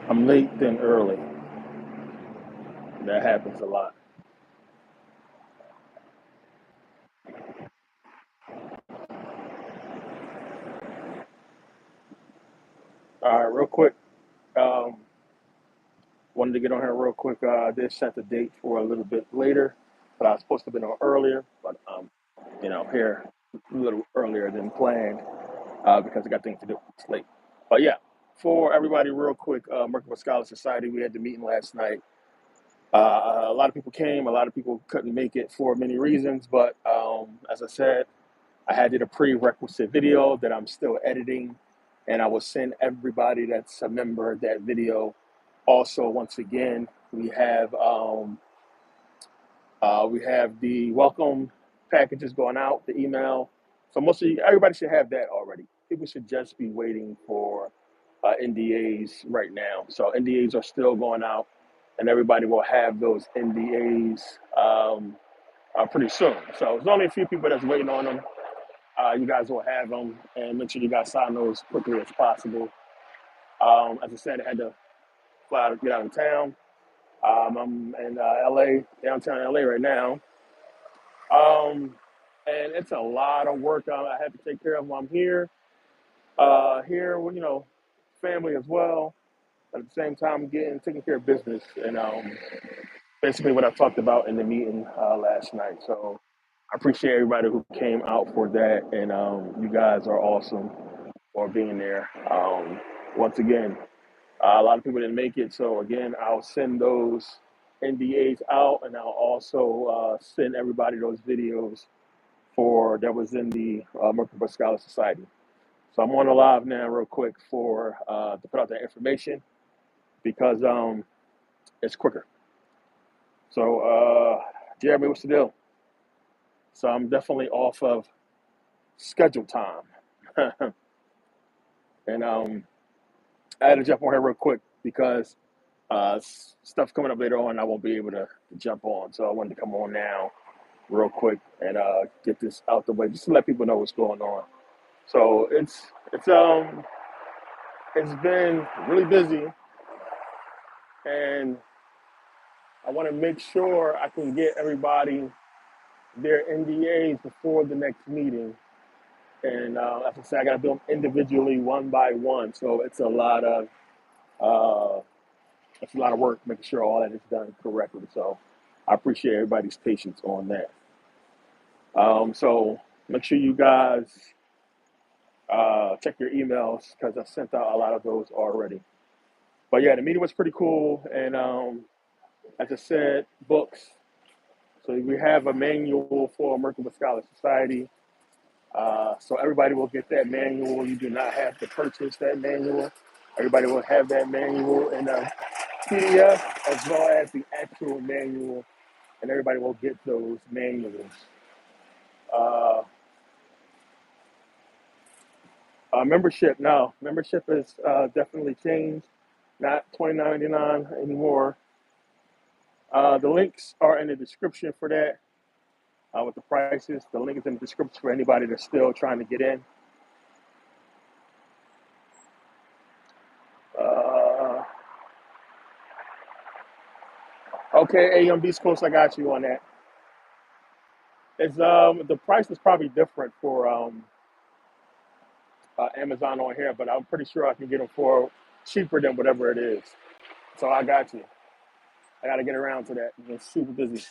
I'm late then early. That happens a lot. All right, real quick. Um, Wanted to get on here real quick. I did set the date for a little bit later, but I was supposed to have been on earlier. But here a little earlier than planned because I got things to do. It's late. But yeah, for everybody, real quick, Merkabah Scholar Society, we had the meeting last night. A lot of people came. A lot of people couldn't make it for many reasons. But as I said, I had did a prerequisite video that I'm still editing, and I will send everybody that's a member that video. Also, once again, we have the welcome packages going out, the email. So most of you, everybody should have that already. People should just be waiting for NDAs right now. So NDAs are still going out, and everybody will have those NDAs pretty soon. So there's only a few people that's waiting on them. You guys will have them, and make sure you guys sign those quickly as possible. As I said, I had to fly out, get out of town. I'm in LA, downtown LA right now. Um, and it's a lot of work I have to take care of while I'm here. Here, with, family as well. At the same time, taking care of business, and basically what I talked about in the meeting last night. So I appreciate everybody who came out for that, and you guys are awesome for being there. Once again, a lot of people didn't make it, so again, I'll send those NDAs out, and I'll also send everybody those videos for that was in the Merkabah Scholar Society. So I'm on the live now, real quick, for to put out that information because it's quicker. So, Jeremy, what's the deal? So I'm definitely off of schedule time, and I had to jump on here real quick because stuff coming up later on I won't be able to jump on. So I wanted to come on now real quick and get this out the way just to let people know what's going on. So it's been really busy, and I want to make sure I can get everybody their NDAs before the next meeting. And as I said, I got to do them individually, one by one. So uh, it's a lot of work making sure all that is done correctly. So I appreciate everybody's patience on that. So make sure you guys check your emails because I sent out a lot of those already. But yeah, the meeting was pretty cool. And as I said, books. So we have a manual for Merkabah Scholar Society. So everybody will get that manual. You do not have to purchase that manual. Everybody will have that manual in a PDF as well as the actual manual, and everybody will get those manuals. Uh, Membership, no, membership is definitely changed. Not $29.99 anymore. The links are in the description for that. With the prices, the link is in the description for anybody that's still trying to get in. Uh, okay, AM Beast Coast, I got you on that. It's the price is probably different for Amazon on here, but I'm pretty sure I can get them for cheaper than whatever it is. So I got you. I got to get around to that. I'm super busy.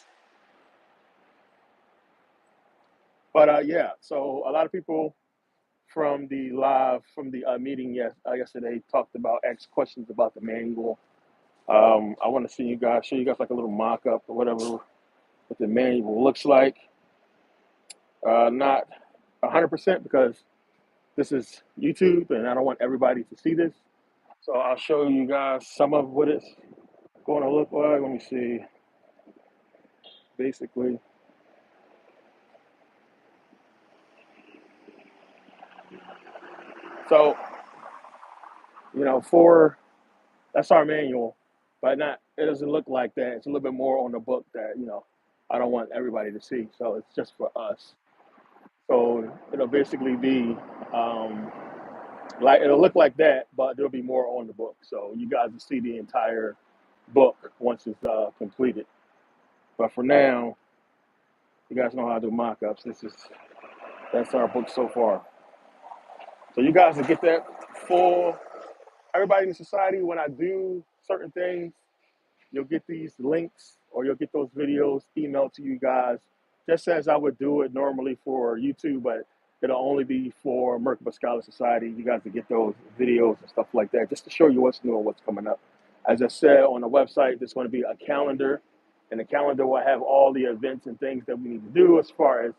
But yeah, so a lot of people from the meeting yesterday talked about, asked questions about the manual. I want to show you guys like a little mock up or whatever what the manual looks like. Not 100% because this is YouTube and I don't want everybody to see this. So I'll show you guys some of what it's going to look like. Let me see. Basically, so for that's our manual, but not it doesn't look like that. It's a little bit more on the book that I don't want everybody to see. So it's just for us. So it'll basically be um, Like it'll look like that, but there'll be more on the book. So you guys will see the entire book once it's completed. But for now, you guys know how to do mock-ups. That's our book so far. So you guys will get that full. Everybody in society, when I do certain things, you'll get these links or you'll get those videos emailed to you guys, just as I would do it normally for YouTube, but it'll only be for Merkabah Scholar Society. You guys will get those videos and stuff like that, just to show you what's new and what's coming up. As I said on the website, there's going to be a calendar, and the calendar will have all the events and things that we need to do as far as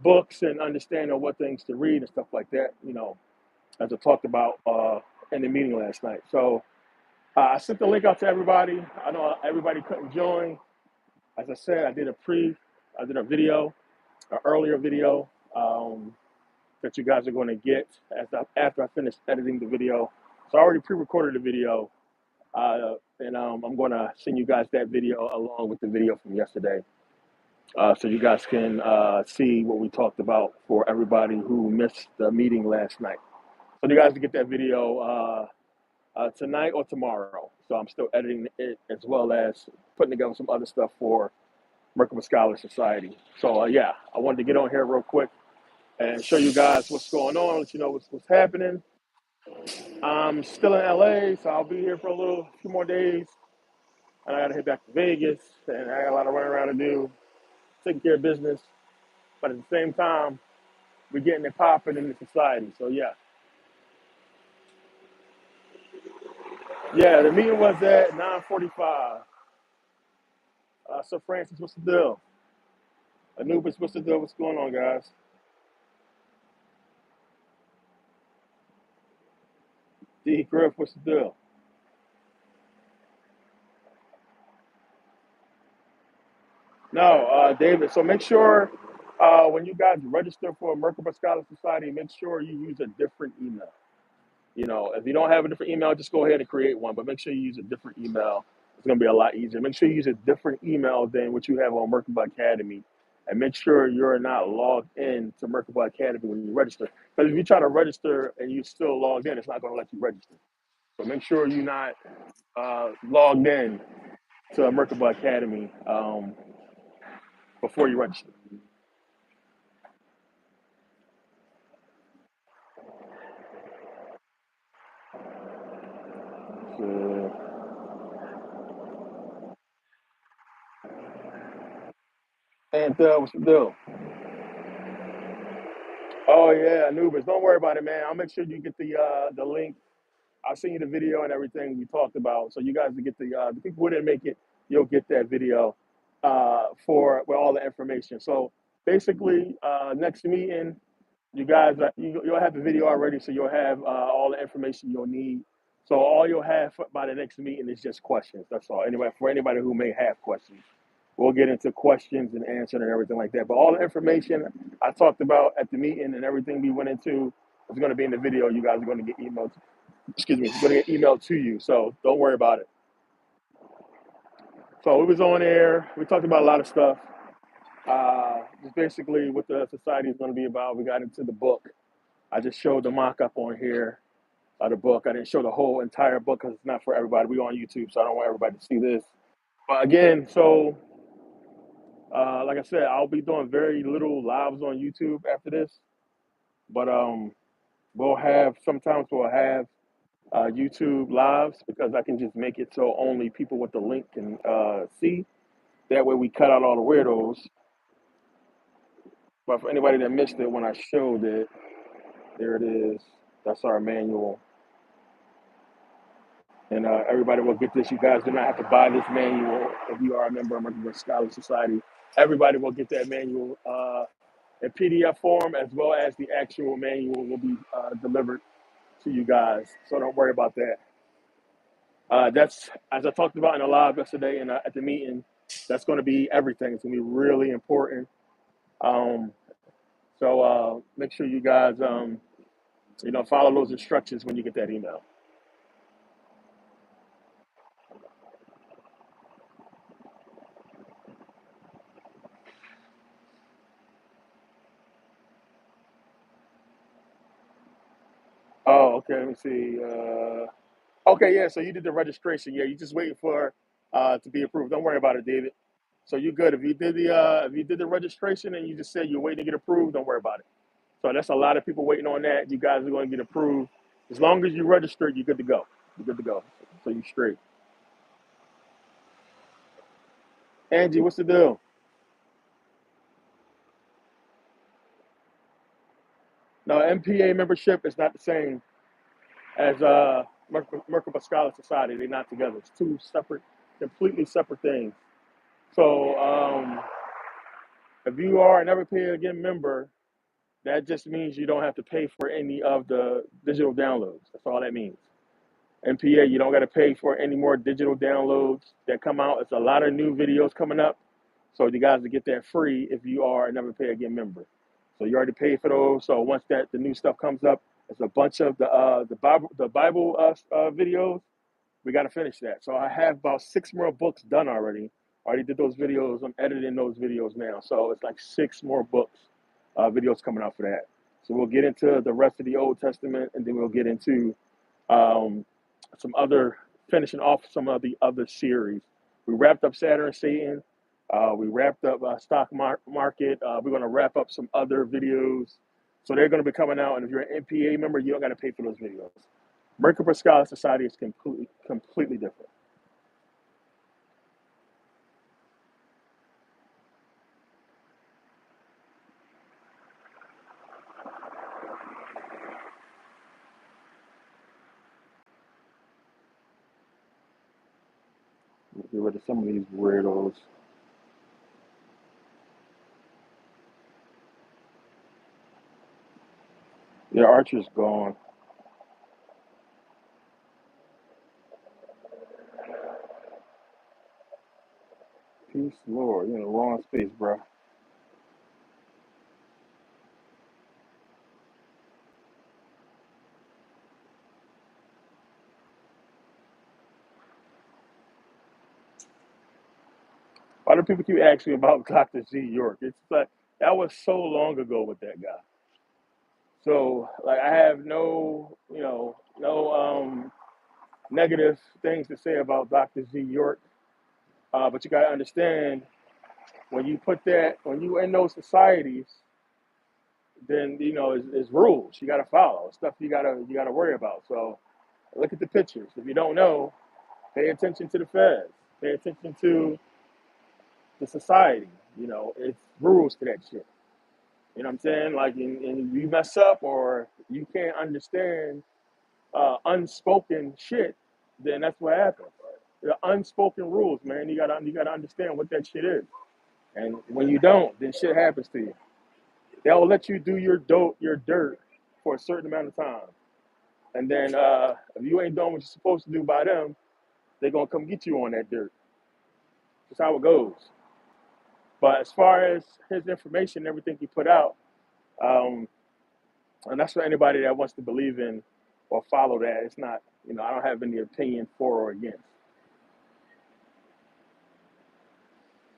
books and understanding what things to read and stuff like that, as I talked about in the meeting last night. So I sent the link out to everybody. I know everybody couldn't join. As I said, I did a video, an earlier video that you guys are going to get after I finish editing the video. So I already pre-recorded the video, and I'm going to send you guys that video along with the video from yesterday, so you guys can see what we talked about for everybody who missed the meeting last night. So you guys can get that video tonight or tomorrow. So I'm still editing it as well as putting together some other stuff for Merkabah Scholar Society. So yeah, I wanted to get on here real quick and show you guys what's going on, let you know what's happening. I'm still in LA, so I'll be here for a few more days. And I gotta head back to Vegas, and I got a lot of running around to do, taking care of business. But at the same time, we're getting it popping in the society. So yeah, the meeting was at 9:45. So Francis, what's the deal? Anubis, what's the deal? What's going on, guys? D. Griff, what's the deal? No, David. So make sure when you guys register for a Merkabah Scholar Society, make sure you use a different email. If you don't have a different email, just go ahead and create one, but make sure you use a different email. It's going to be a lot easier. Make sure you use a different email than what you have on Merkabah Academy. And make sure you're not logged in to Merkabah Academy when you register. Because if you try to register and you're still logged in, it's not going to let you register. So make sure you're not logged in to Merkabah Academy before you register. So, and what's the deal? Oh yeah, Anubis. Don't worry about it, man. I'll make sure you get the link. I'll send you the video and everything we talked about, so you guys will get the people who didn't make it. You'll get that video for with all the information. So basically, next meeting, you guys you'll have the video already, so you'll have all the information you'll need. So all you'll have by the next meeting is just questions. That's all. Anyway, for anybody who may have questions, we'll get into questions and answering and everything like that. But all the information I talked about at the meeting and everything we went into is going to be in the video. You guys are going to get emailed. Excuse me, it's going to get emailed to you. So don't worry about it. So it was on air. We talked about a lot of stuff. Just basically what the society is going to be about. We got into the book. I just showed the mock-up on here of the book. I didn't show the whole entire book because it's not for everybody. We're on YouTube, so I don't want everybody to see this. But again, so like I said, I'll be doing very little lives on YouTube after this. But sometimes we'll have YouTube lives because I can just make it so only people with the link can see. That way we cut out all the weirdos. But for anybody that missed it when I showed it, there it is. That's our manual. And everybody will get this. You guys do not have to buy this manual if you are a member of the Scholar Society. Everybody will get that manual in PDF form, as well as the actual manual will be delivered to you guys. So don't worry about that. That's, as I talked about in the live yesterday and at the meeting, that's going to be everything. It's going to be really important. Um, so make sure you guys, follow those instructions when you get that email. Oh, Okay, let me see. Okay, yeah. So you did the registration. Yeah, you just waiting for to be approved. Don't worry about it, David. So you good. If you did the registration and you just said you're waiting to get approved, don't worry about it. So that's a lot of people waiting on that. You guys are going to get approved. As long as you register, you're good to go. You're good to go. So you straight. Angie, what's the deal? No, MPA membership is not the same as Merkabah Scholar Society. They're not together. It's two separate, completely separate things. So if you are an Never Pay Again member, that just means you don't have to pay for any of the digital downloads. That's all that means. MPA, you don't got to pay for any more digital downloads that come out. It's a lot of new videos coming up. So you guys will get that free if you are a Never Pay Again member. So you already paid for those. So once that the new stuff comes up, it's a bunch of the Bible videos. We got to finish that. So I have about 6 more books done already. I already did those videos. I'm editing those videos now. So it's like 6 more books, videos coming out for that. So we'll get into the rest of the Old Testament, and then we'll get into um, some other, finishing off some of the other series. We wrapped up Saturn and Satan. We wrapped up Market. We're going to wrap up some other videos. So they're going to be coming out. And if you're an NPA member, you don't got to pay for those videos. Merkabah Scholar Society is completely different. Get rid of some of these weirdos. Yeah, Archer's gone. Peace, Lord. You're in the wrong space, bro. Why do people keep asking me about Dr. Z York? It's like that was so long ago with that guy. So like I have no, no negative things to say about Dr. Z York. But you gotta understand when you put that when you in those societies, then it's rules you gotta follow, stuff you gotta worry about. So look at the pictures. If you don't know, pay attention to the feds. Pay attention to the society. It's rules to that shit. You know what I'm saying? Like, and you mess up or you can't understand unspoken shit, then that's what happens. The unspoken rules, man. You gotta understand what that shit is. And when you don't, then shit happens to you. They'll let you do your dirt for a certain amount of time, and then if you ain't doing what you're supposed to do by them, they're gonna come get you on that dirt. That's how it goes. But as far as his information, everything he put out, um, and that's for anybody that wants to believe in or follow that. It's not, I don't have any opinion for or against.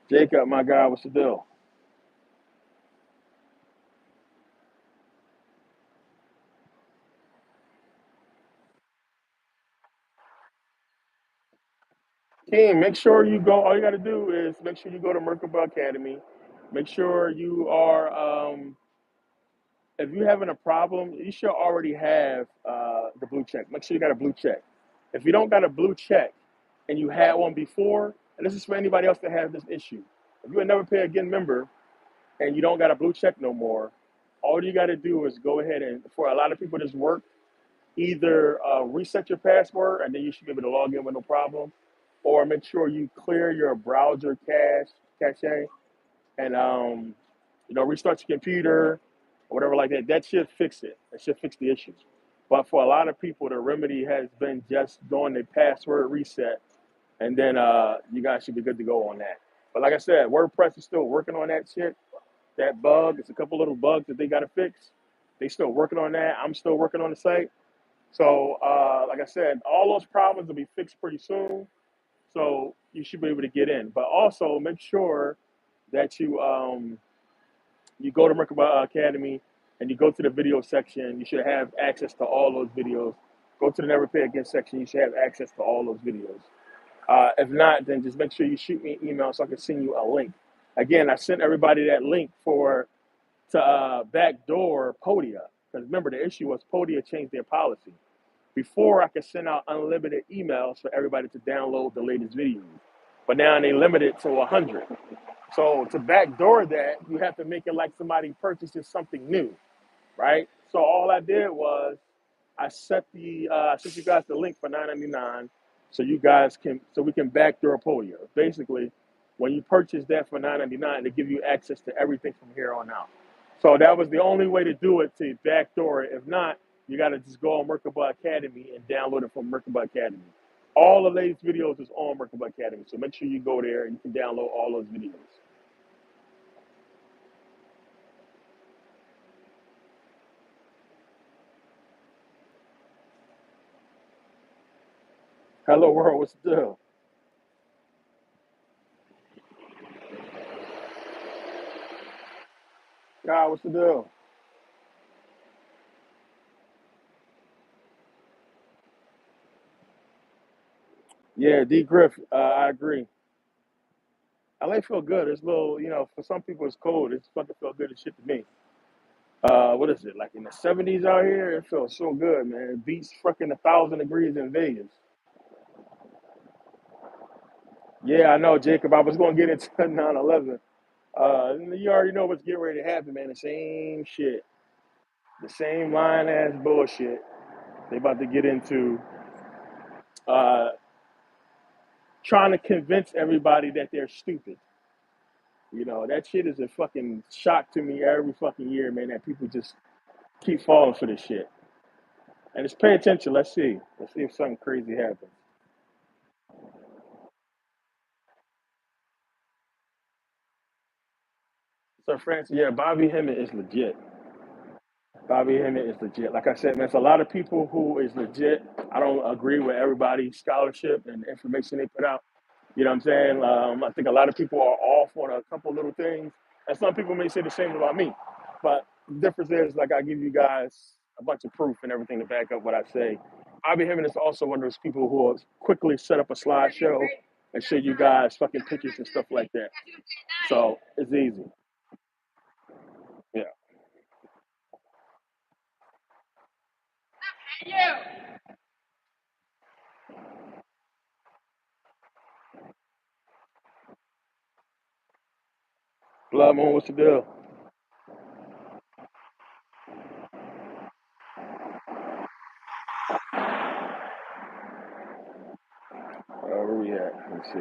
Jacob, my guy, what's the deal? King, make sure you go. All you got to do is make sure you go to Merkabah Academy. Make sure you are, if you're having a problem, you should already have the blue check. Make sure you got a blue check. If you don't got a blue check and you had one before, and this is for anybody else that has this issue, if you're a Never Pay Again member and you don't got a blue check no more, all you got to do is go ahead and, for a lot of people, this work, either reset your password and then you should be able to log in with no problem, or make sure you clear your browser cache, and restart your computer or whatever like that. That should fix it. That should fix the issues. But for a lot of people, the remedy has been just doing the password reset, and then you guys should be good to go on that. But like I said, WordPress is still working on that shit. That bug, it's a couple little bugs that they got to fix. They still working on that. I'm still working on the site. So, like I said, all those problems will be fixed pretty soon. So you should be able to get in. But also make sure that you go to Merkabah Academy. and you go to the video section, you should have access to all those videos. Go to the Never Pay Again section, you should have access to all those videos. If not, then just make sure you shoot me an email so I can send you a link. Again, I sent everybody that link to backdoor Podia, because remember the issue was Podia changed their policy. Before I could send out unlimited emails for everybody to download the latest videos, but now they limit it to 100. So to backdoor that, you have to make it like somebody purchases something new, right? So all I did was I sent you guys the link for $9.99, so we can backdoor Podia. Basically, when you purchase that for $9.99, they give you access to everything from here on out. So that was the only way to do it, to backdoor it. If not, you got to just go on Merkabah Academy and download it from Merkabah Academy. All the latest videos is on Merkabah Academy, so make sure you go there and you can download all those videos. Hello world, what's the deal? God, what's the deal? Yeah, D Griff, I agree. LA feel good. It's a little, for some people it's cold. It's fucking feel good as shit to me. What is it, like in the 70s out here? It feels so good, man. It beats fucking 1,000 degrees in Vegas. Yeah, I know, Jacob. I was gonna get into 9/11. You already know what's getting ready to happen, man. The same shit, the same lying ass bullshit. They about to get into uh, trying to convince everybody that they're stupid. That shit is a fucking shock to me every fucking year, man. That people just keep falling for this shit. And just pay attention. Let's see. Let's see if something crazy happens. So, Francis, yeah, Bobby Hemmett is legit. Bobby Hemmett is legit. Like I said, man, it's a lot of people who is legit. I don't agree with everybody's scholarship and information they put out. You know what I'm saying? I think a lot of people are off on a couple little things, and some people may say the same about me. But the difference is, like, I give you guys a bunch of proof and everything to back up what I say. Bobby Hemmett is also one of those people who will quickly set up a slideshow and show you guys fucking pictures and stuff like that. So it's easy. Yeah. Blood Moon, what's the deal? Where we at? Let's see.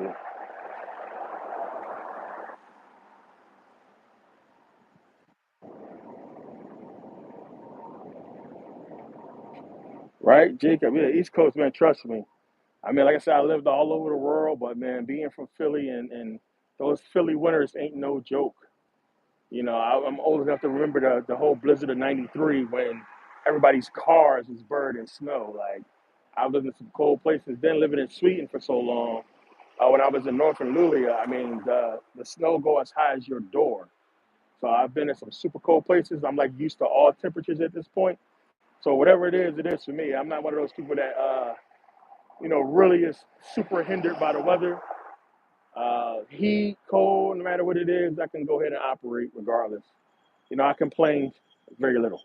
Right, Jacob? Yeah, East Coast, man. Trust me. I mean, like I said, I lived all over the world, but man, being from Philly and those Philly winters ain't no joke. I'm old enough to remember the whole blizzard of '93 when everybody's cars was buried in snow. Like, I lived in some cold places. Then living in Sweden for so long, when I was in Northern Luleå, I mean, the snow go as high as your door. So I've been in some super cold places. I'm like used to all temperatures at this point. So whatever it is for me. I'm not one of those people that really is super hindered by the weather. Heat, cold, no matter what it is, I can go ahead and operate regardless. I complain very little.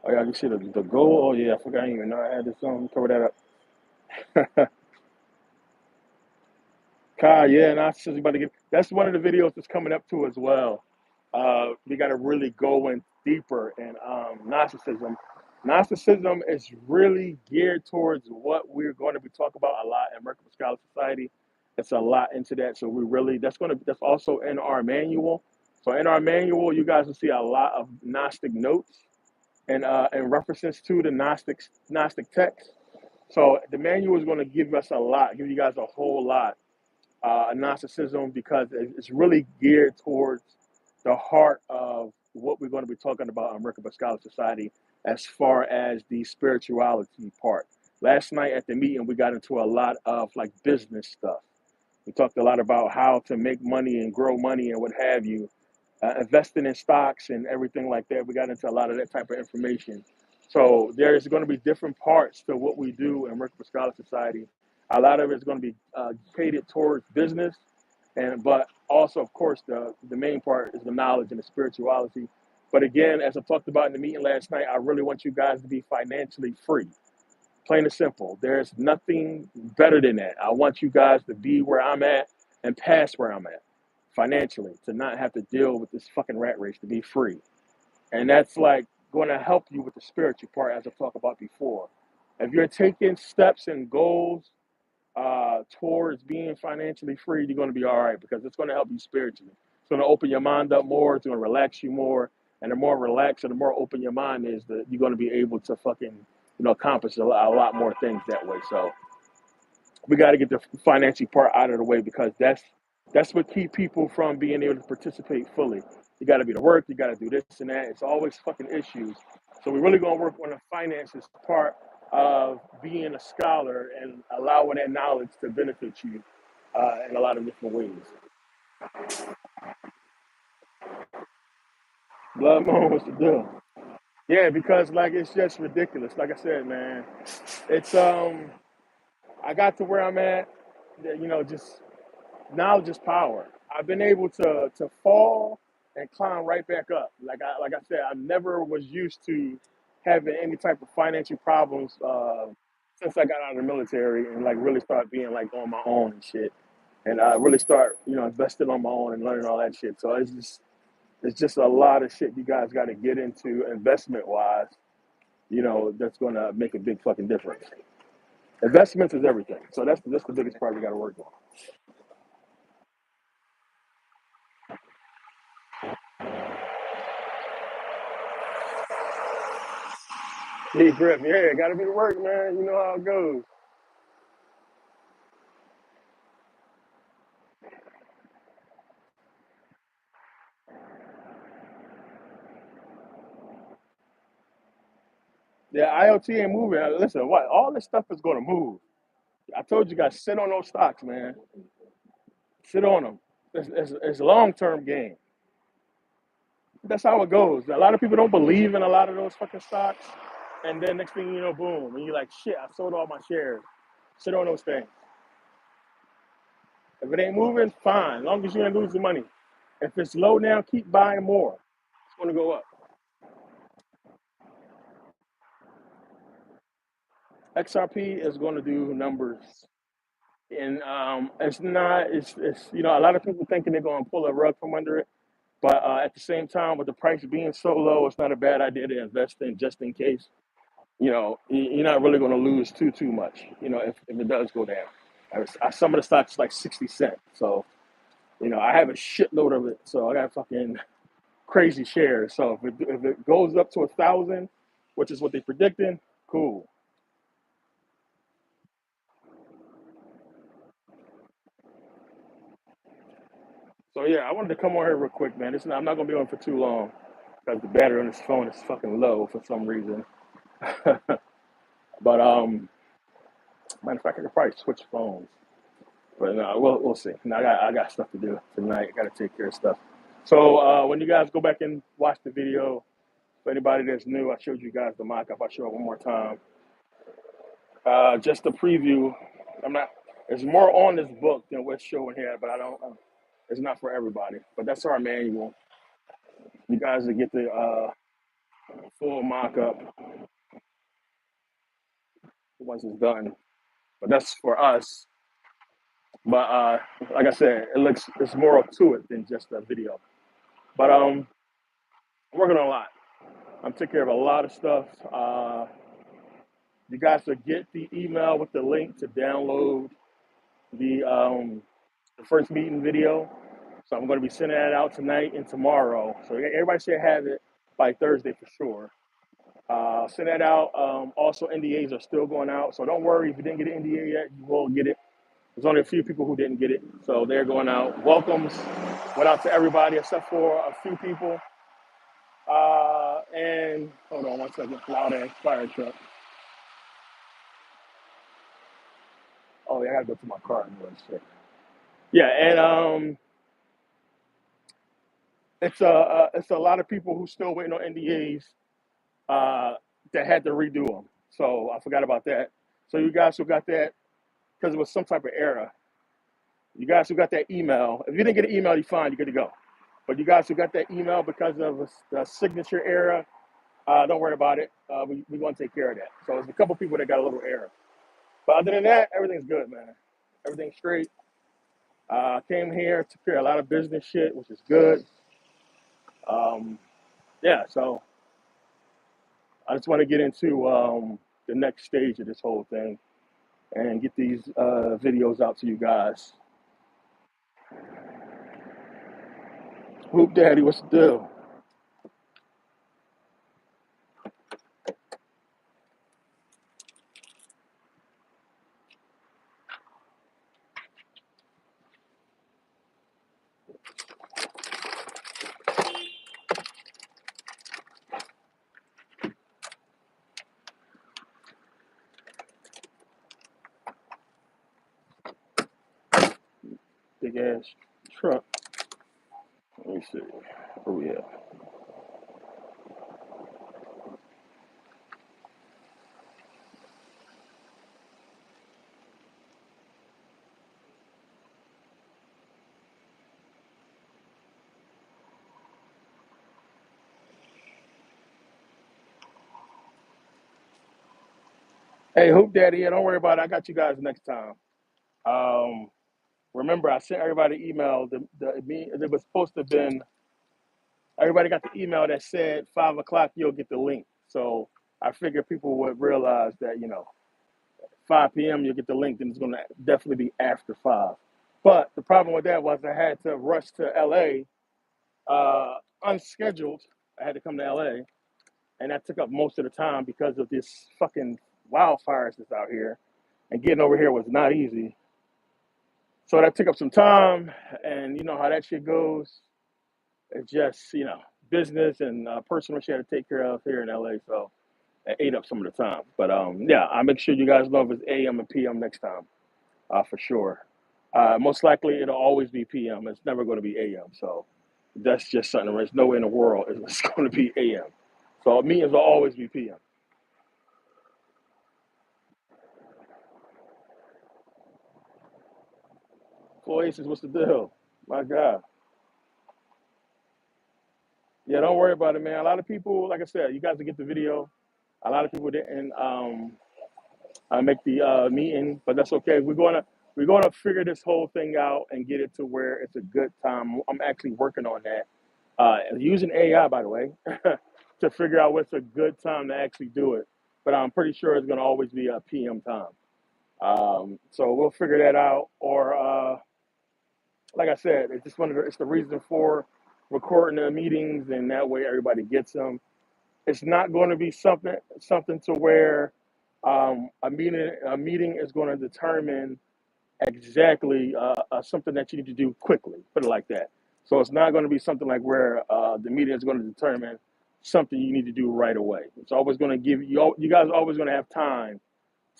Oh, yeah, you see the goal? Oh, yeah, I forgot. I didn't even know I had this on. Cover that up. Kai, yeah, and I was just about to get. That's one of the videos that's coming up too as well. We got to really go in deeper in Gnosticism. Gnosticism is really geared towards what we're going to be talking about a lot in Merkabah Scholar Society. It's a lot into that, so we really that's also in our manual. So in our manual, you guys will see a lot of Gnostic notes and references to the Gnostic text. So the manual is going to give us a lot, give you guys a whole lot Gnosticism because it's really geared towards the heart of what we're going to be talking about on Merkabah Scholar Society as far as the spirituality part. Last night at the meeting, we got into a lot of like business stuff. We talked a lot about how to make money and grow money and what have you, investing in stocks and everything like that. We got into a lot of that type of information. So there's going to be different parts to what we do in Merkabah Scholar Society. A lot of it is going to be catered towards business, and but also, of course, the main part is the knowledge and the spirituality. But again, as I talked about in the meeting last night, I really want you guys to be financially free. Plain and simple. There's nothing better than that. I want you guys to be where I'm at and past where I'm at financially, to not have to deal with this fucking rat race, to be free. And that's like going to help you with the spiritual part, as I talked about before. If you're taking steps and goals towards being financially free, you're going to be all right because it's going to help you spiritually. It's going to open your mind up more. It's going to relax you more. And the more relaxed and the more open your mind is, that you're going to be able to fucking, accomplish a lot more things that way. So we got to get the financial part out of the way because that's what keep people from being able to participate fully. You got to be to work. You got to do this and that. It's always fucking issues. So we're really going to work on the finances part of being a scholar and allowing that knowledge to benefit you in a lot of different ways. Blood Moon, what's the deal? Yeah, because like it's just ridiculous. Like I said, man, it's I got to where I'm at. Just knowledge is power. I've been able to fall and climb right back up. Like I said, I never was used to having any type of financial problems since I got out of the military and like really start being like on my own and shit. And I really start investing on my own and learning all that shit. So it's just a lot of shit you guys got to get into investment wise. That's gonna make a big fucking difference. Investments is everything. So that's the biggest part we got to work on. Hey, Griff, yeah, got to be the work, man. You know how it goes. Yeah, IoT ain't moving. Listen, what? All this stuff is going to move. I told you guys, sit on those stocks, man. Sit on them. It's a long term game. That's how it goes. A lot of people don't believe in a lot of those fucking stocks. And then next thing you know, boom. And you're like, shit, I sold all my shares. Sit on those things. If it ain't moving, fine. As long as you ain't losing money. If it's low now, keep buying more. It's going to go up. XRP is going to do numbers. And it's not, a lot of people thinking they're going to pull a rug from under it. But at the same time, with the price being so low, it's not a bad idea to invest in just in case. You're not really going to lose too much. If it does go down. Some of the stocks like 60 cents. So I have a shitload of it. So I got fucking crazy shares. So if it goes up to 1,000, which is what they're predicting, cool. So yeah, I wanted to come on here real quick, man. I'm not gonna be on for too long because the battery on this phone is fucking low for some reason. But matter of fact, I could probably switch phones. But no, we'll see. Now I got stuff to do tonight. I got to take care of stuff. So when you guys go back and watch the video, for anybody that's new, I showed you guys the mock-up. I'll show it one more time. Just a preview. I'm not. There's more on this book than what's showing here, but I don't. It's not for everybody. But that's our manual. You guys will get the full mock-up once it's done. But that's for us. But like I said, it's more to it than just a video. But I'm working on a lot. I'm taking care of a lot of stuff. You guys will get the email with the link to download the first meeting video. So I'm going to be sending that out tonight and tomorrow. So everybody should have it by Thursday for sure. Send that out. Also, NDAs are still going out. So don't worry if you didn't get an NDA yet, you will get it. There's only a few people who didn't get it. So they're going out. Welcomes went out to everybody except for a few people. And hold on one second. Loud ass fire truck. Oh, yeah, I got to go to my car and shit. Yeah, and it's a lot of people who still waiting on NDAs uh, that had to redo them. So I forgot about that. So you guys who got that because it was some type of error, you guys who got that email, if you didn't get an email, you're fine, you're good to go. But you guys who got that email because of the signature error, don't worry about it. We're going to take care of that. So there's a couple people that got a little error. But other than that, everything's good, man. Everything's straight. Came here, took care of a lot of business shit, which is good. Um, yeah, so I just want to get into the next stage of this whole thing and get these videos out to you guys. Hoop Daddy, what's the deal? Big ass truck. Let me see. Oh, yeah. Hey, Hoop Daddy, yeah, don't worry about it. I got you guys next time. Um, remember, I sent everybody email. It was supposed to have been, everybody got the email that said 5 o'clock, you'll get the link. So I figured people would realize that, 5 p.m. you'll get the link, then it's going to definitely be after 5. But the problem with that was I had to rush to LA unscheduled. I had to come to LA, and that took up most of the time because of this fucking wildfires that's out here. And getting over here was not easy. So that took up some time, and you know how that shit goes. It's just business and personal shit I had to take care of here in LA. So it ate up some of the time. But yeah, I'll make sure you guys know if it's AM and PM next time, for sure. Most likely it'll always be PM. It's never going to be AM. So that's just something. There's no way in the world it's going to be AM. So meetings will always be PM. Oasis, what's the deal? My God. Yeah, don't worry about it, man. A lot of people, like I said, you guys will get the video. A lot of people didn't make the meeting, but that's okay. We're gonna figure this whole thing out and get it to where it's a good time. I'm actually working on that, using AI, by the way, to figure out what's a good time to actually do it. But I'm pretty sure it's gonna always be a PM time. So we'll figure that out. Or like I said, it's just it's the reason for recording the meetings, and that way everybody gets them. It's not going to be something to where a meeting is going to determine exactly something that you need to do quickly. Put it like that. So it's not going to be something like where the meeting is going to determine something you need to do right away. It's always going to give you. You guys are always going to have time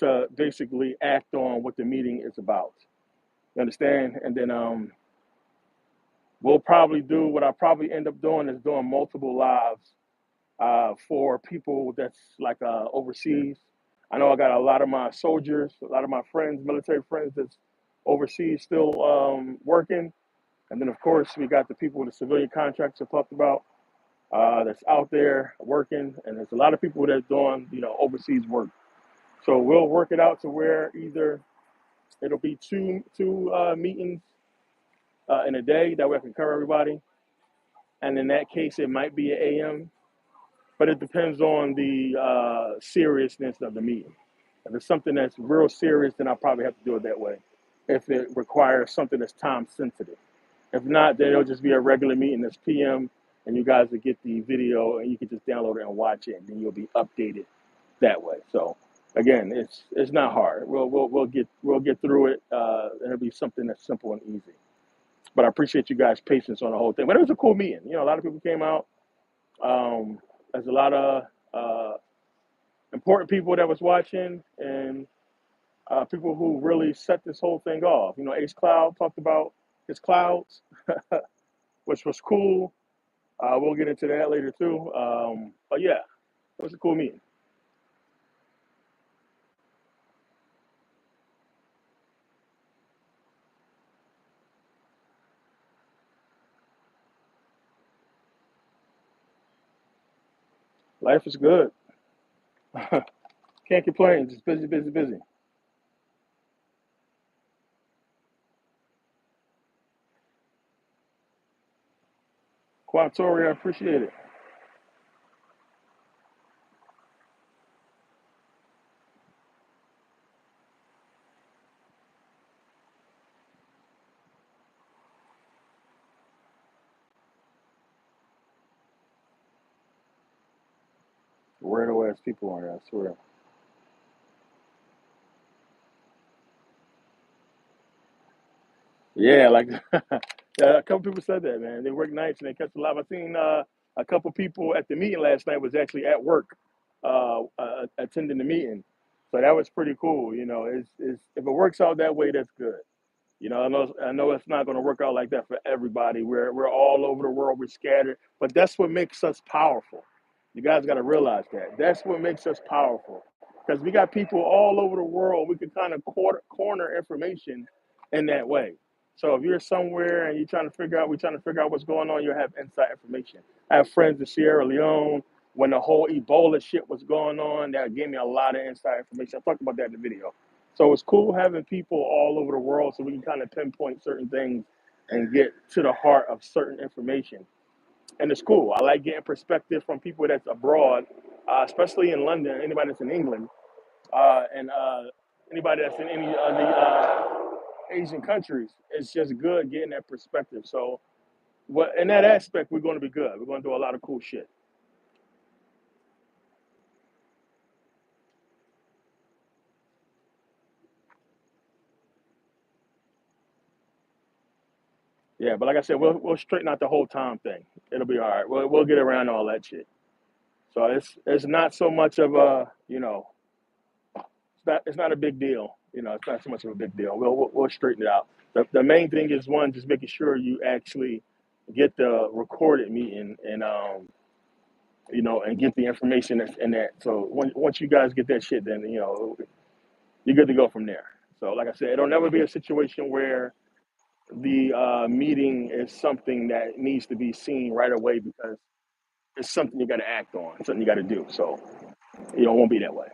to basically act on what the meeting is about. You understand? And then we'll probably do what I probably end up doing is doing multiple lives for people that's like overseas. I know I got a lot of my soldiers, a lot of my friends, military friends that's overseas still working. And then, of course, we got the people with the civilian contracts I talked about that's out there working. And there's a lot of people that's doing, overseas work. So we'll work it out to where either it'll be two meetings in a day. That way I can cover everybody. And in that case, it might be an AM, but it depends on the seriousness of the meeting. If it's something that's real serious, then I'll probably have to do it that way. If it requires something that's time sensitive. If not, then it'll just be a regular meeting that's PM, and you guys will get the video, and you can just download it and watch it, and then you'll be updated that way. So again, it's not hard. We'll get through it, and it'll be something that's simple and easy. But I appreciate you guys' patience on the whole thing. But it was a cool meeting. A lot of people came out. Um, there's a lot of important people that was watching, and people who really set this whole thing off. Ace Cloud talked about. It's clouds, which was cool. We'll get into that later too. But yeah, it was a cool meeting. Life is good. Can't complain. Just busy, busy, busy. Quantori, I appreciate it. Weirdo ass people on there, I swear. Yeah, like yeah, a couple people said that, man. They work nights and they catch a lot. I seen a couple people at the meeting last night was actually at work, attending the meeting. So that was pretty cool. You know, it's if it works out that way, that's good. You know, I know it's not going to work out like that for everybody. We're all over the world. We're scattered, but that's what makes us powerful. You guys got to realize that. That's what makes us powerful because we got people all over the world. We can kind of corner information in that way. So if you're somewhere and you're trying to figure out, we're trying to figure out what's going on, you'll have inside information. I have friends in Sierra Leone when the whole Ebola shit was going on. That gave me a lot of inside information. I talked about that in the video. So it's cool having people all over the world so we can kind of pinpoint certain things and get to the heart of certain information. And it's cool. I like getting perspective from people that's abroad, especially in London, anybody that's in England, and anybody that's in any of the Asian countries. It's just good getting that perspective. So, what in that aspect, we're going to be good. We're going to do a lot of cool shit. Yeah, but like I said, we'll straighten out the whole time thing. It'll be all right. We'll get around all that shit. So it's not so much of a it's not a big deal. It's not so much of a big deal. We'll straighten it out. The main thing is one, just making sure you actually get the recorded meeting and get the information that's in that. So once you guys get that shit, then you're good to go from there. So like I said, it'll never be a situation where the meeting is something that needs to be seen right away because it's something you got to act on, something you got to do. So it won't be that way.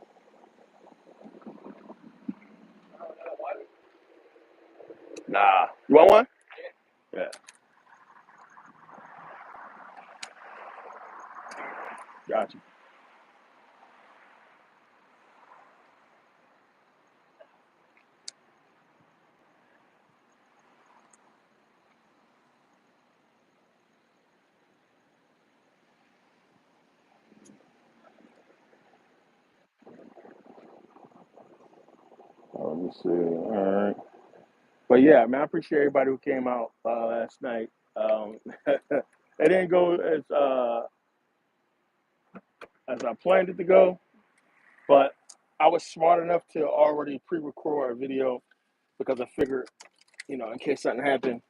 Nah, you want one? Yeah, got you. Let me see. All right. But yeah, man, I appreciate everybody who came out last night. It didn't go as I planned it to go, but I was smart enough to already pre-record a video because I figured, in case something happened,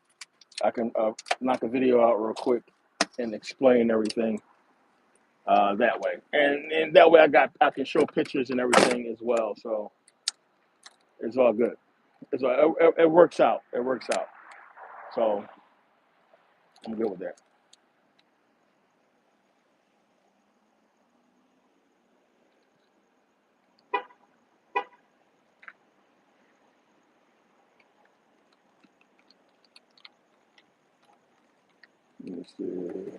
I can knock a video out real quick and explain everything that way. And that way, I can show pictures and everything as well. So it's all good. It works out. It works out. So I'm good with that. Let me see.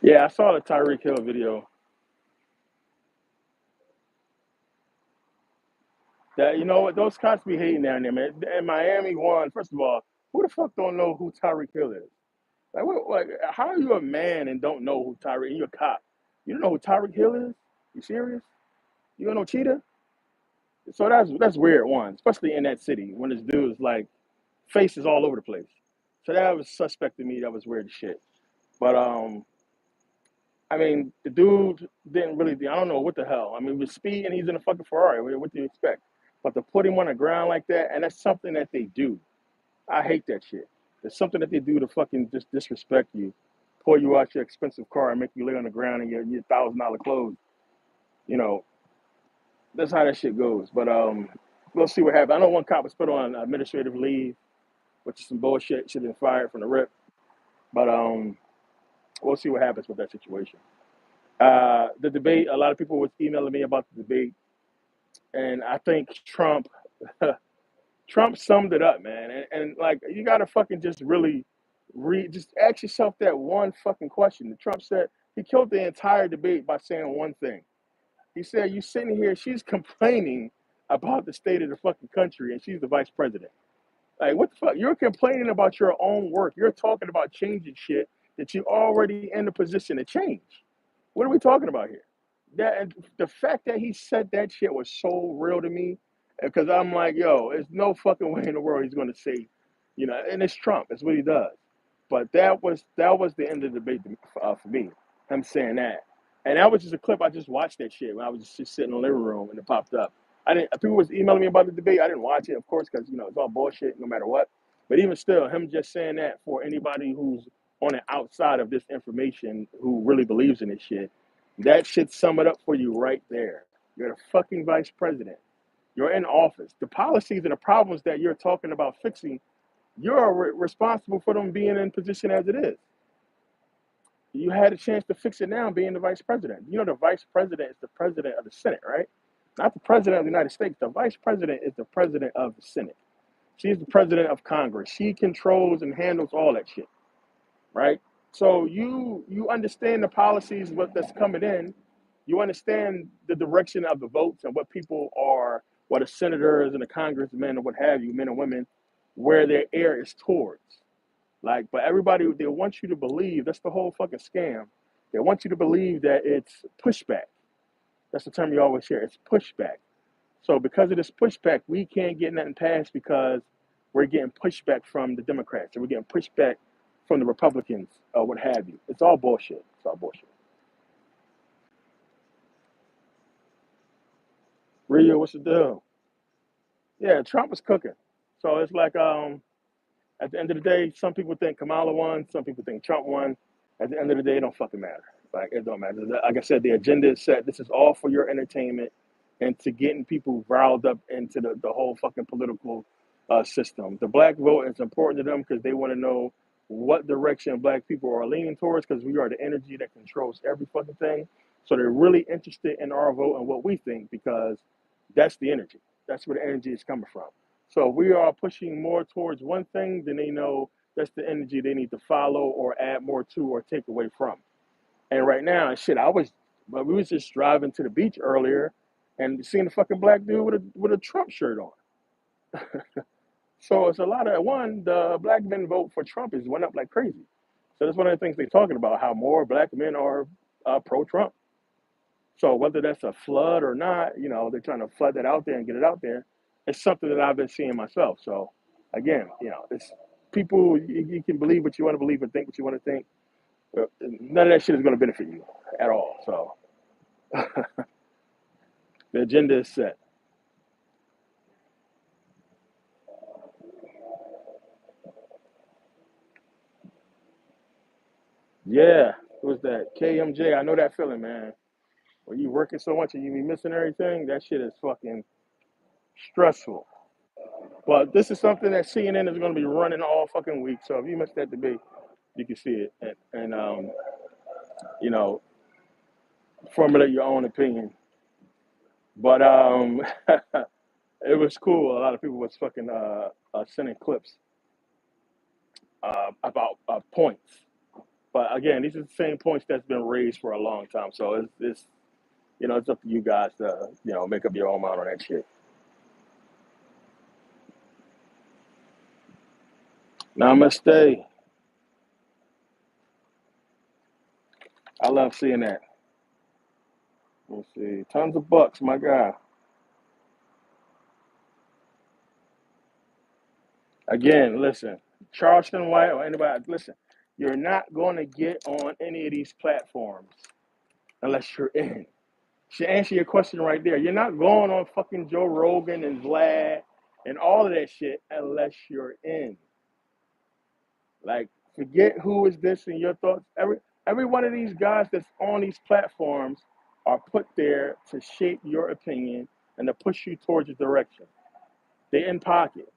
Yeah, I saw the Tyreek Hill video. That you know what those cops be hating down there, man. And Miami won. First of all, who the fuck don't know who Tyreek Hill is? Like, how are you a man and don't know who Tyreek? And you're a cop. You don't know who Tyreek Hill is? You serious? You don't know Cheetah? So that's weird. One, especially in that city when this dude is like faces all over the place. So that was suspect to me. That was weird as shit. But I mean, the dude didn't really. I don't know what the hell. I mean, with speed and he's in a fucking Ferrari. What do you expect? But to put him on the ground like that, and that's something that they do. I hate that shit. It's something that they do to fucking just disrespect you, pull you out your expensive car and make you lay on the ground in your $1,000 clothes. You know, that's how that shit goes. But we'll see what happens. I know one cop was put on administrative leave, which is some bullshit. Should have been fired from the rip. But we'll see what happens with that situation. The debate. A lot of people was emailing me about the debate, and I think Trump. Trump summed it up, man. And like you gotta fucking just really read, just ask yourself that one fucking question. Trump said he killed the entire debate by saying one thing. He said, "You sitting here, she's complaining about the state of the fucking country, and she's the vice president. Like, what the fuck? You're complaining about your own work. You're talking about changing shit that you already in the position to change. What are we talking about here? That and the fact that he said that shit was so real to me, because I'm like, yo, there's no fucking way in the world he's gonna say, and it's Trump. It's what he does. But that was the end of the debate for me. Him saying that, and that was just a clip. I just watched that shit when I was just sitting in the living room and it popped up. I didn't. People was emailing me about the debate. I didn't watch it, of course, because it's all bullshit, no matter what. But even still, him just saying that for anybody who's on the outside of this information who really believes in this shit, that should sum it up for you right there. You're the fucking vice president. You're in office. The policies and the problems that you're talking about fixing, you're responsible for them being in position as it is. You had a chance to fix it now being the vice president. The vice president is the president of the Senate, right? Not the president of the United States. The vice president is the president of the Senate. She's the president of Congress. She controls and handles all that shit, right? So you understand the policies, what that's coming in. You understand the direction of the votes and what people are, what the senators and the congressmen or what have you, men and women, where their air is towards. Like, but everybody, they want you to believe, that's the whole fucking scam. They want you to believe that it's pushback. That's the term you always hear. It's pushback. So because of this pushback, we can't get nothing passed because we're getting pushback from the Democrats and we're getting pushback from the Republicans or what have you. It's all bullshit. It's all bullshit. Rio, what's the deal? Yeah, Trump is cooking. So it's like at the end of the day, some people think Kamala won, some people think Trump won. At the end of the day, it don't fucking matter. Like, it don't matter. Like I said, the agenda is set. This is all for your entertainment and to getting people riled up into the whole fucking political system. The black vote is important to them because they want to know what direction black people are leaning towards because we are the energy that controls every fucking thing. So they're really interested in our vote and what we think because that's the energy. That's where the energy is coming from. So we are pushing more towards one thing, then they know that's the energy they need to follow or add more to or take away from. And right now, shit, but we was just driving to the beach earlier and seeing a fucking black dude with a Trump shirt on. So it's a lot of the black men vote for Trump is went up like crazy. So that's one of the things they're talking about, how more black men are pro-Trump. So whether that's a flood or not, they're trying to flood that out there and get it out there. It's something that I've been seeing myself. So again, it's people. You can believe what you want to believe and think what you want to think. But none of that shit is going to benefit you at all. So the agenda is set. Yeah, it was that KMJ. I know that feeling, man. When you working so much and you be missing everything, that shit is fucking stressful. But this is something that CNN is going to be running all fucking week. So if you missed that debate, you can see it and you know formulate your own opinion. But it was cool. A lot of people was fucking sending clips about points. But again, these are the same points that's been raised for a long time. So it's up to you guys to make up your own mind on that shit. Namaste. I love seeing that. Let's see. Tons of bucks, my guy. Again, listen, Charleston White or anybody, listen, you're not going to get on any of these platforms unless you're in. Should answer your question right there. You're not going on fucking Joe Rogan and Vlad and all of that shit unless you're in. Like, forget who is this in your thoughts. Every one of these guys that's on these platforms are put there to shape your opinion and to push you towards a direction. They're in pocket.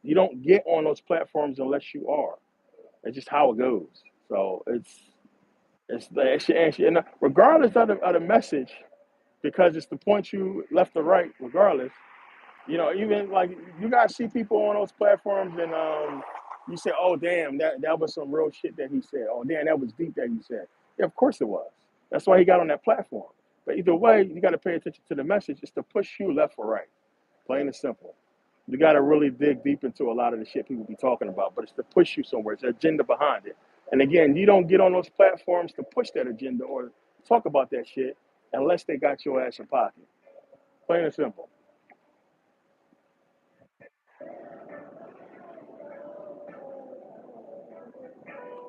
You don't get on those platforms unless you are. It's just how it goes. So it's your answer. And regardless of the message, because it's the point you left or right, regardless, even like you guys see people on those platforms and you say, oh damn, that was some real shit that he said. Oh damn, that was deep that he said. Yeah, of course it was. That's why he got on that platform. But either way, you got to pay attention to the message. It's to push you left or right, plain and simple. You got to really dig deep into a lot of the shit people be talking about, but it's to push you somewhere. It's the agenda behind it. And again, you don't get on those platforms to push that agenda or talk about that shit unless they got your ass in pocket. Plain and simple.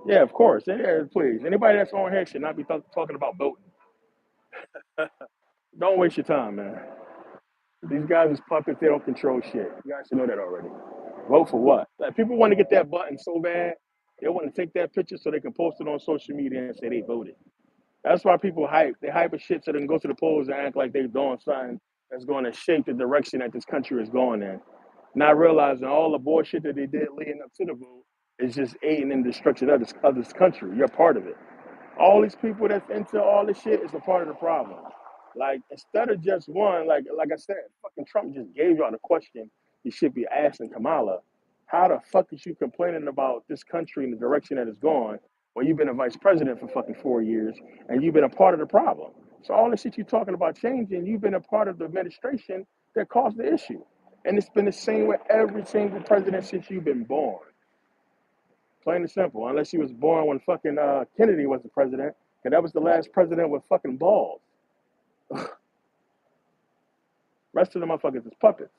Yeah, of course. Yeah, please. Anybody that's on here should not be talking about voting. Don't waste your time, man. These guys is puppets. They don't control shit. You guys should know that already. Vote for what? Like, people want to get that button so bad. They want to take that picture so they can post it on social media and say they voted. That's why people hype. They hype a shit so they can go to the polls and act like they're doing something that's going to shape the direction that this country is going in. Not realizing all the bullshit that they did leading up to the vote is just aiding in the destruction of this country. You're part of it. All these people that's into all this shit is a part of the problem. Like, instead of just one, like I said, fucking Trump just gave y'all the question you should be asking Kamala. How the fuck is you complaining about this country and the direction that it's going when you've been a vice president for fucking 4 years and you've been a part of the problem? So all the shit you're talking about changing, you've been a part of the administration that caused the issue. And it's been the same with every single president since you've been born. Plain and simple. Unless he was born when fucking Kennedy was the president, and that was the last president with fucking balls. Rest of the motherfuckers is puppets.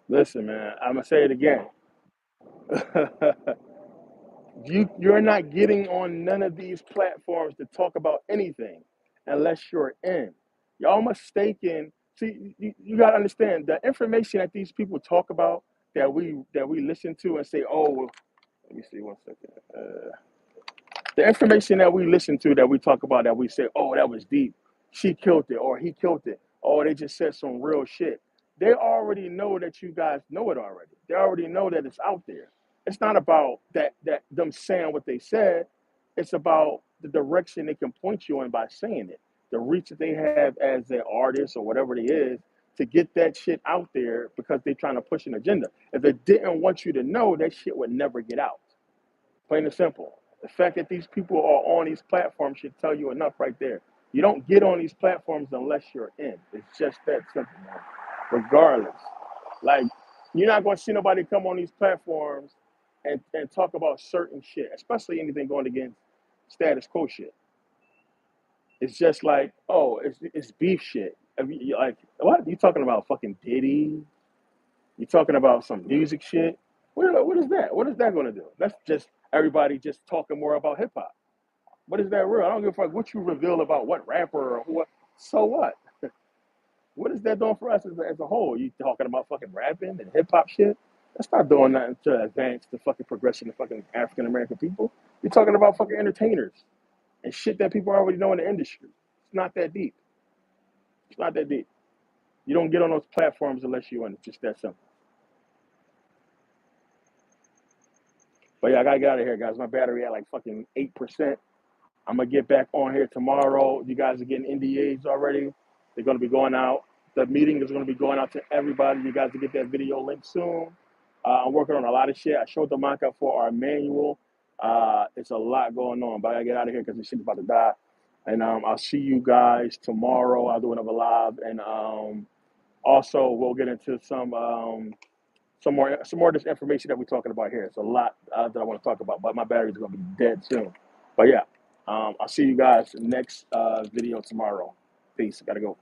Listen, man, I'm gonna say it again. You're not getting on none of these platforms to talk about anything unless you're in. Y'all mistaken. See, you gotta understand the information that these people talk about that we listen to and say, oh, well, let me see one second. The information that we listen to, that we talk about, that we say, oh, that was deep. She killed it, or he killed it. Oh, they just said some real shit. They already know that you guys know it already. They already know that it's out there. It's not about that them saying what they said. It's about the direction they can point you in by saying it. The reach that they have as their artist or whatever it is to get that shit out there because they're trying to push an agenda. If they didn't want you to know, that shit would never get out. Plain and simple. The fact that these people are on these platforms should tell you enough right there. You don't get on these platforms unless you're in. It's just that simple, man. Regardless. Like, you're not going to see nobody come on these platforms and talk about certain shit, especially anything going against status quo shit. It's just like, oh, it's beef shit. I mean, you're like, what? You talking about fucking Diddy? You talking about some music shit? What is that? What is that going to do? That's just everybody just talking more about hip hop. What is that real? I don't give a fuck what you reveal about what rapper or what. So what? What is that doing for us as a whole? You talking about fucking rapping and hip hop shit? That's not doing nothing to advance the fucking progression of fucking African American people. You're talking about fucking entertainers and shit that people already know in the industry. It's not that deep. It's not that deep. You don't get on those platforms unless you want it. Just that simple. But yeah, I gotta get out of here, guys. My battery at like fucking 8%. I'm gonna get back on here tomorrow. You guys are getting NDAs already. They're gonna be going out. The meeting is gonna be going out to everybody. You guys will get that video link soon. I'm working on a lot of shit. I showed the mock up for our manual. It's a lot going on, but I gotta get out of here because this shit's about to die. And I'll see you guys tomorrow. I'll do another live, and also we'll get into some some more of this information that we're talking about here. It's a lot that I want to talk about, but my battery's gonna be dead soon. But yeah, I'll see you guys next video tomorrow. Peace. Gotta go.